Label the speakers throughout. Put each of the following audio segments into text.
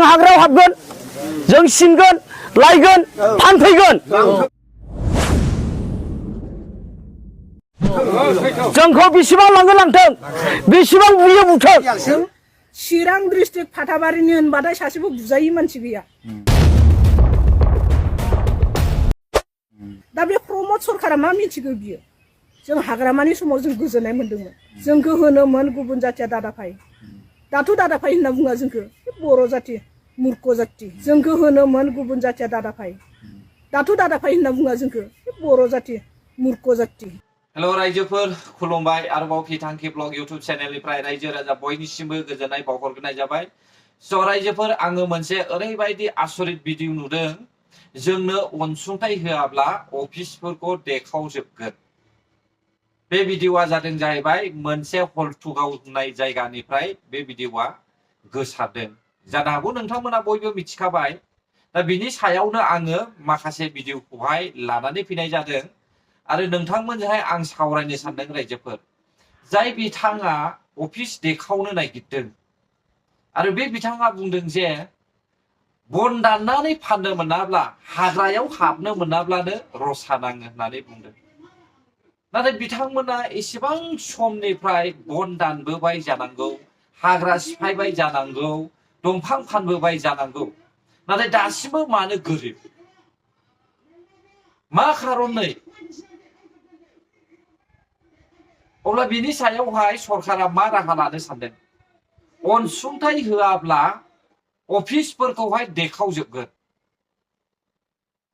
Speaker 1: जों हाग्रायाव हाबगोन जों सिनगोन लायगोन फानफैगोन जोंखौ बेसेबां लांगोन लांथों बेसेबां बुयो बुथों
Speaker 2: चिरां डिस्ट्रिक्ट फाथाबारिनि होनबाथाय सासेबो बुजायै मानसि गैया दा बे प्रमद सरकारा मा मिथिगौ बियो जों हाग्रामानि समाव जों गोजोननाय मोन्दोंमोन जोंखौ होनोमोन गुबुन जाथिया दादाफाय दाथ' दादाफाय होनना बुङा जोंखौ बर' जाथि मूर्ख जाथि जोंखौ होनोमोन गुबुन जाथिया दादाफाय दाथ' दादाफाय होनना बुङा जोंखौ बर' जाथि मूर्ख जाथि
Speaker 3: हेलो रायजोफोर खुलुमबाय आरोबाव खिथांखि ब्लग इउट्यूब चेनेलनिफ्राय रायजो राजा बयनिसिमबो गोजोननाय बावहरग्रोनाय जाबाय स' रायजोफोर आङो मोनसे ओरैबायदि आसरित भिडिअ नुदों जोंनो अनसुंथाइ होआब्ला अफिसफोरखौ देखावजोबगोन बे भिडिअआ जादों जाहैबाय मोनसे हलथुगाव होननाय जायगानिफ्राय बे भिडिअआ गोसारदों जानो हागौ नोंथांमोना बयबो मिथिखाबाय दा बिनि सायावनो आङो माखासे भिडिअखौहाय लानानै फैनाय जादों आरो नोंथांमोनजोंहाय आं सावरायनो सानदों रायजोफोर जाय बिथाङा अफिस देखावनो नागिरदों आरो बे बिथाङा बुंदों जे बन दाननानै फाननो मोनाब्ला हाग्रायाव हाबनो मोनाब्लानो रसा नाङो होननानै बुंदों नाथाय बिथांमोना एसेबां समनिफ्राय बन दानबोबाय जानांगौ हाग्रा सिफायबाय जानांगौ दंफां फानबोबाय जानांगौ नाथाय दासिमबो मानो गोरिब मा खारनै अब्ला बिनि सायावहाय सरकारा मा राहा लानो सानदों अनसुंथाइ होआब्ला अफिसफोरखौहाय देखावजोबगोन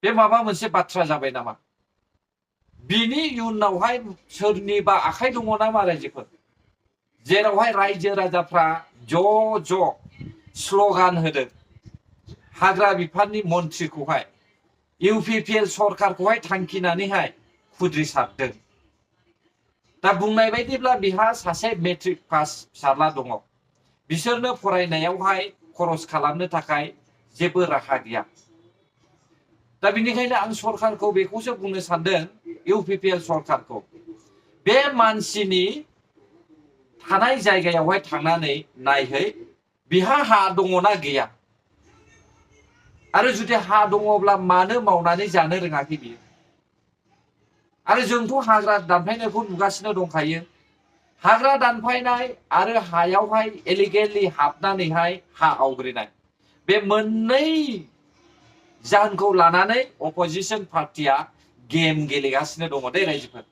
Speaker 3: बे माबा मोनसे बाथ्रा जाबाय नामा बिनि इयुनावहाय सोरनिबा आखाइ दङ नामा रायजोफोर जेरावहाय रायजो राजाफ्रा ज' स्ल'गान होदों हाग्रा बिफाननि मन्थ्रिखौहाय इउपिपिएल सरकारखौहाय थांखिनानैहाय खुद्रिसारदों दा बुंनाय बायदिब्ला बिहा सासे मेट्रिक पास फिसाला दङ बिसोरनो फरायनायावहाय खरस खालामनो थाखाय जेबो राहा गैया दा बिनिखायनो आं सरकारखौ बेखौसो बुंनो सानदों इउपिपिएल सरकारखौ बे मानसिनि थानाय जायगायावहाय थांनानै नायहै बिहा हा दङना गैया आरो जुदि हा दङब्ला मानो मावनानै जानो रोङाखै बियो आरो जोंथ' हाग्रा दानफायनायखौ नुगासिनो दंखायो हाग्रा दानफायनाय आरो हायावहाय इलिगेलि हाबनानैहाय हा आवग्रिनाय बे मोननै जाहोनखौ लानानै अपोजिशन पार्टिया गेम गेलेगासिनो दङ दे रायजोफोर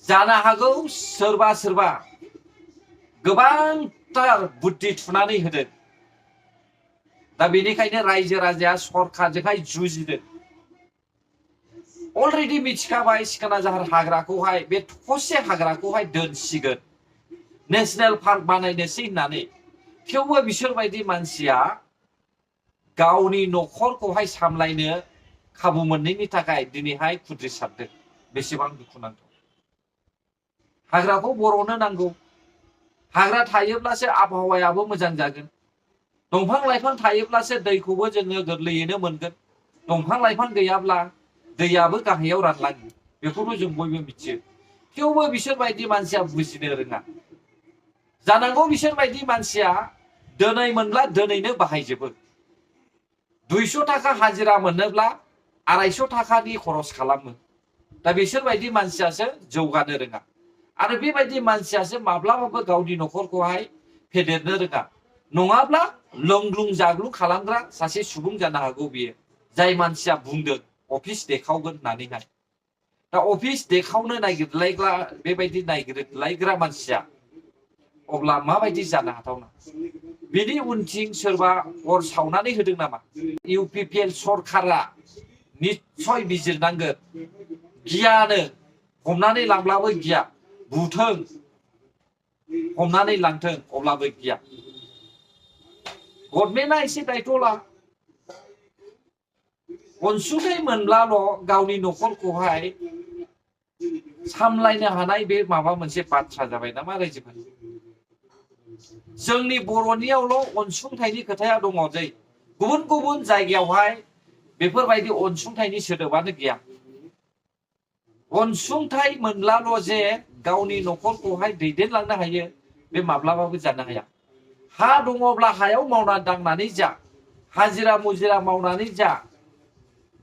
Speaker 3: जानो हागौ सोरबा सोरबा गोबांथार बुद्धि थुनानै होदों दा बेनिखायनो रायजो राजाया सरकारजोंहाय जुजिदों अलरेडि मिथिखाबाय सिखोना जाहार हाग्राखौहाय बे थखसे हाग्राखौहाय दोनसिगोन नेशनेल पार्क बानायनोसै होननानै थेवबो बिसोरबायदि मानसिया गावनि न'खरखौहाय सामलायनो खाबु मोनैनि थाखाय दिनैहाय खुद्रिसारदों बेसेबां दुखुनांथाव हाग्राखौ बर'नो नांगौ हाग्रा थायोब्लासो आबहावायाबो मोजां जागोन दंफां लाइफां थायोब्लासो दैखौबो जोङो गोरलैयैनो मोनगोन दंफां लाइफां गैयाब्ला दैयाबो गाहायाव रानलाङो बेखौबो जों बयबो मिथियो थेवबो बिसोरबायदि मानसिया बुजिनो रोङा जानांगौ बिसोरबायदि मानसिया दिनै मोनब्ला दिनैनो बाहायजोबो 200 थाखा हाजिरा मोनोब्ला 250 थाखानि खरस खालामो दा बिसोरबायदि मानसियासो जौगानो रोङा आरो बेबायदि मानसियासो माब्लाबाबो गावनि न'खरखौहाय फेदेरनो रोङा नङाब्ला लोंग्लुं जाग्लुं खालामग्रा सासे सुबुं जानो हागौ बियो जाय मानसिया बुंदों अफिस देखावगोन होननानैहाय दा अफिस देखावनो नागिरलायग्रा बेबायदि नागिरलायग्रा मानसिया अब्ला माबायदि जानो हाथावना बिनि उनथिं सोरबा अर सावनानै होदों नामा इउपिपिएल सरकारा निश्चय बिजिरनांगोन गियानो हमनानै लांब्लाबो गिया बुथों हमनानै लांथों अब्लाबो गिया गभर्नमेन्टआ एसे दायथ' ला अनसुंथाइ मोनब्लाल' गावनि न'खरखौहाय सामलायनो हानाय बे माबा मोनसे बाथ्रा जाबाय नामा रायजोफोर जोंनि बर'नियावल' अनसुंथाइनि खोथाया दङ जै गुबुन गुबुन जायगायावहाय बेफोरबायदि अनसुंथाइनि सोदोबानो गैया अनसुंथाइ मोनब्लाल' जे गावनि न'खरखौहाय दैदेनलांनो हायो बे माब्लाबाबो जानो हाया हा दङब्ला हायाव मावना दांनानै जा हाजिरा मुजिरा मावनानै जा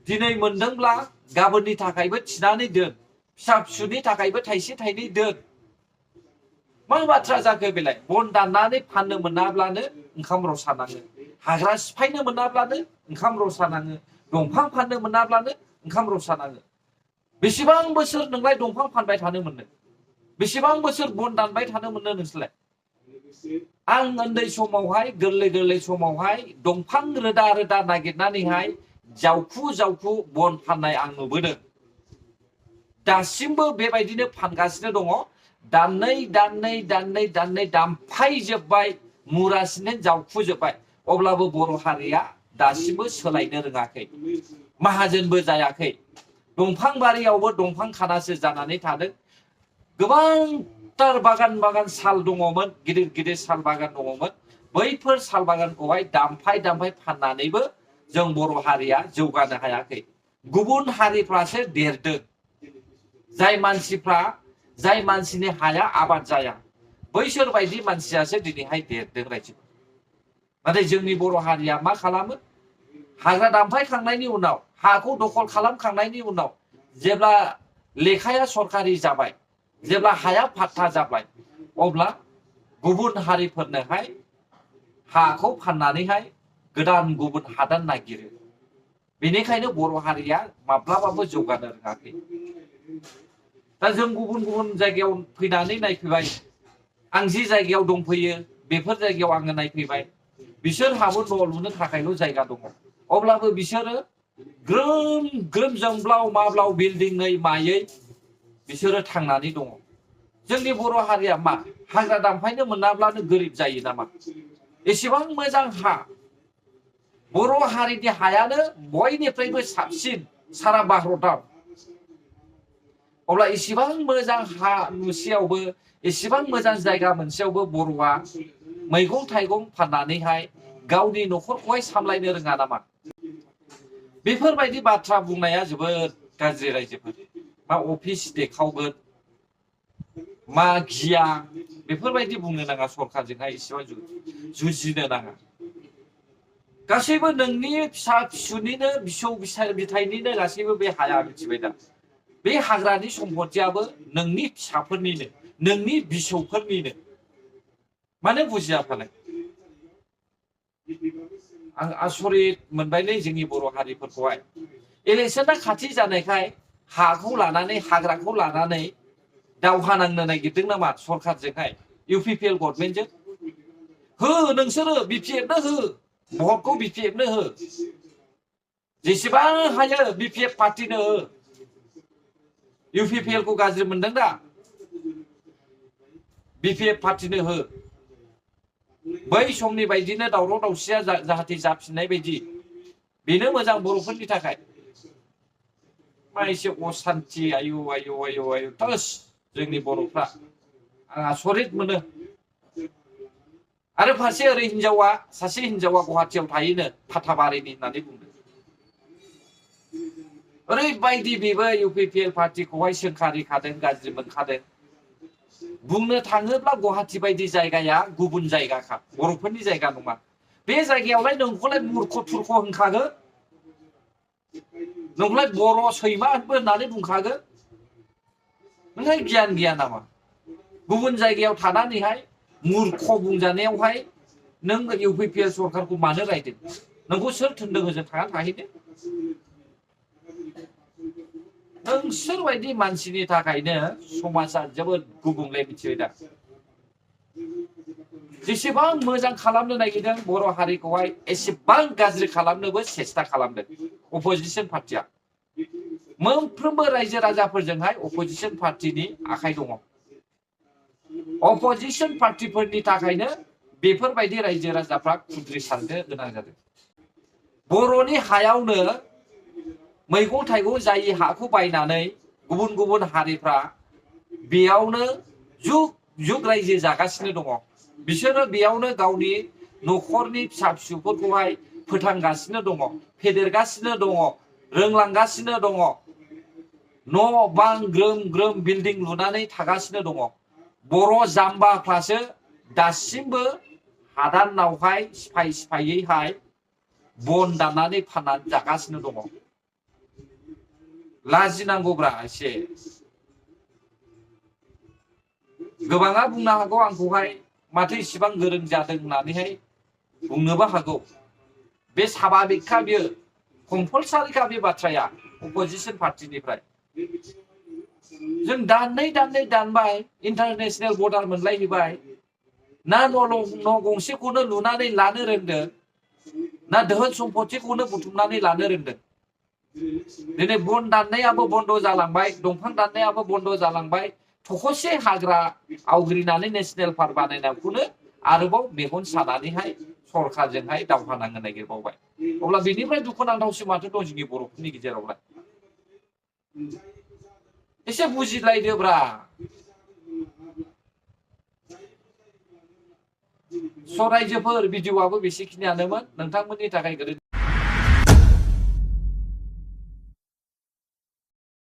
Speaker 3: दिनै मोनदोंब्ला गाबोननि थाखायबो थिनानै दोन फिसा फिसौनि थाखायबो थाइसे थाइनै दोन मा बाथ्रा जाखो बेलाय बन दाननानै फाननो मोनाब्लानो ओंखाम रसा नाङो हाग्रा सिफायनो मोनाब्लानो ओंखाम रसा नाङो दंफां फाननो मोनाब्लानो ओंखाम रसा नाङो बेसेबां बोसोर नोंलाय दंफां फानबाय थानो मोननो बेसेबां बोसोर बन दानबाय थानो मोननो नोंसोरलाय आं उन्दै समावहाय गोरलै गोरलै समावहाय दंफां रोदा रोदा नागिरनानैहाय जावखु जावखु बन फाननाय आं नुबोदों दासिमबो बेबायदिनो फानगासिनो दङ दाननै दाननै दाननै दाननै दामफायजोब्बाय मुरासिनो जावखुजोब्बाय अब्लाबो बर' हारिया दासिमबो सोलायनो रोङाखै माहाजोनबो जायाखै दंफां बारियावबो दंफां खानासो जानानै थादों गोबांथार बागान बागान साल दङमोन गिदिर गिदिर साल बागान दङमोन बैफोर साल बागानखौहाय दामफाय दामफाय फाननानैबो जों बर' हारिया जौगानो हायाखै गुबुन हारिफ्रासो देरदों जाय मानसिनि हाया आबाद जाया बैसोर बायदि मानसियासो दिनैहाय देरदों रायजो नाथाय जोंनि बर' हारिया मा खालामो हाग्रा दामफायखांनायनि उनाव हाखौ दखल खालामखांनायनि उनाव जेब्ला लेखाया सरकारि जाबाय जेब्ला हाया फाट्टा जाबाय अब्ला गुबुन हारिफोरनोहाय हाखौ फाननानैहाय गोदान गुबुन हादान नागिरो बेनिखायनो बर' हारिया माब्लाबाबो जौगानो रोङाखै दा जों गुबुन गुबुन जायगायाव फैनानै नायफैबाय आं जि जायगायाव दंफैयो बेफोर जायगायाव आङो नायफैबाय बिसोरहाबो न' लुनो थाखायल' जायगा दङ अब्लाबो बिसोरो ग्रोम ग्रोम जोंब्लाव माब्लाव बिल्डिङै मायै बिसोरो थांनानै दङ जोंनि बर' हारिया मा हाग्रा दामफायनो मोनाब्लानो गोरिब जायो नामा एसेबां मोजां हा बर' हारिनि हायानो बयनिफ्रायबो साबसिन सारा भारताव अब्ला एसेबां मोजां हा नुसेयावबो एसेबां मोजां जायगा मोनसेयावबो बर'आ मैगं थाइगं फाननानैहाय गावनि न'खरखौहाय सामलायनो रोङा नामा बेफोरबायदि बाथ्रा बुंनाया जोबोद गाज्रि रायजोफोर मा अफिस देखावगोन मा गिया बेफोरबायदि बुंनो नाङा सरकारजोंहाय एसेबां जुजिनो नाङा गासैबो नोंनि फिसा फिसौनिनो फिसौ बिथाइनिनो गासैबो बे हाया मिथिबाय दा बे हाग्रानि सम्पतियाबो नोंनि फिसाफोरनिनो नोंनि बिसौफोरनिनो मानो बुजिया फालाय आं आसरित मोनबायलै जोंनि बर' हारिफोरखौहाय इलेक्सना खाथि जानायखाय हाखौ लानानै हाग्राखौ लानानै दावहा नांनो नागिरदों नामा सरकारजोंहाय इउपिपिएल गभर्नमेन्टजों हो नोंसोरो बिपिएफनो हो भटखौ बिपिएफनो हो जेसेबां हायो बिपिएफ पार्टिनो हो इउपिपिएल खौ गाज्रि मोनदों दा बिपिएफ पार्टिनो हो बै समनि बायदिनो दावराव दावसिया जाहाथे जाफिननाय बायदि बेनो मोजां बर'फोरनि थाखाय मा एसे असान्थि आयु आयु आयु आयु थोस जोंनि बर'फ्रा आं आसरित मोनो आरो फारसे ओरै सासे हिनजावा गुवाहाटियाव थायोनो फाथाबारिनि होननानै बुंदों ओरैबायदि बेबो इउपिपिएल पार्टिखौहाय सोंखारिखादों गाज्रि मोनखादों बुंनो थाङोब्ला गुवाहाटि बायदि जायगाया गुबुन जायगाखा बर'फोरनि जायगा नङा बे जायगायावलाय नोंखौलाय मूर्ख थुर्ख होनखागोन नोंलाय बर' सैमा होननानै बुंखागोन नोंहाय गियान गैया नामा गुबुन जायगायाव थानानैहाय मूर्ख बुंजानायावहाय नों इउपिपिएल सरकारखौ मानो रायदों नोंखौ सोर थोनदों होजों थाहैनो नोंसोर बायदि मानसिनि थाखायनो समाजा जोबोद गुबुंले मिथिबाय दा जेसेबां मोजां खालामनो नागिरदों बर' हारिखौहाय एसेबां गाज्रि खालामनोबो सेस्था खालामदों अपोजिशन पार्टिया मोनफ्रोमबो रायजो राजाफोरजोंहाय अपोजिशन पार्टिनि आखाइ दङ अपोजिशन पार्टिफोरनि थाखायनो बेफोरबायदि रायजो राजाफ्रा खुद्रिसारनो गोनां जादों बर'नि हायावनो मैगं थाइगं जायै हाखौ बायनानै गुबुन गुबुन हारिफ्रा बेयावनो जुग जुग रायजो जागासिनो दङ बिसोरो बेयावनो गावनि न'खरनि फिसा फिसौफोरखौहाय फोथांगासिनो दङ फेदेरगासिनो दङ रोंलांगासिनो दङ न' बां ग्रोम ग्रोम बिल्डिं लुनानै थागासिनो दङ बर' जाम्बाफ्रासो दासिमबो हादानावहाय सिफाय सिफायैहाय बन दाननानै फाननानै जागासिनो दङ लाजिनांगौब्रा एसे गोबाङा बुंनो हागौ आंखौहाय माथो इसिबां गोरों जादों होननानैहाय बुंनोबो हागौ बे साभाबिकखा बियो कम्पालसारिखा बे बाथ्राया अपोजिशन पार्टिनिफ्राय जों दानबाय इन्टारनेशनेल बर्डार मोनलायहैबाय ना न' गंसेखौनो लुनानै लानो रोंदों ना धोन सम्पतिखौनो बुथुमनानै लानो रोंदों दिनै बन दाननायाबो बन्द जालांबाय दंफां दाननायाबो बन्द जालांबाय थखसे हाग्रा आवग्रिनानै नेशनेल पार्क बानायनायखौनो आरोबाव मेगन सानानैहाय सरखारजोंहाय दावहा नांनो नागिरबावबाय अब्ला बेनिफ्राय दुखुनांथावसिन माथो दं जोंनि बर'फोरनि गेजेरावलाय एसे बुजिलायदोब्रा रायजोफोर भिडिअ'आबो बेसेखिनियानोमोन नोंथांमोननि थाखाय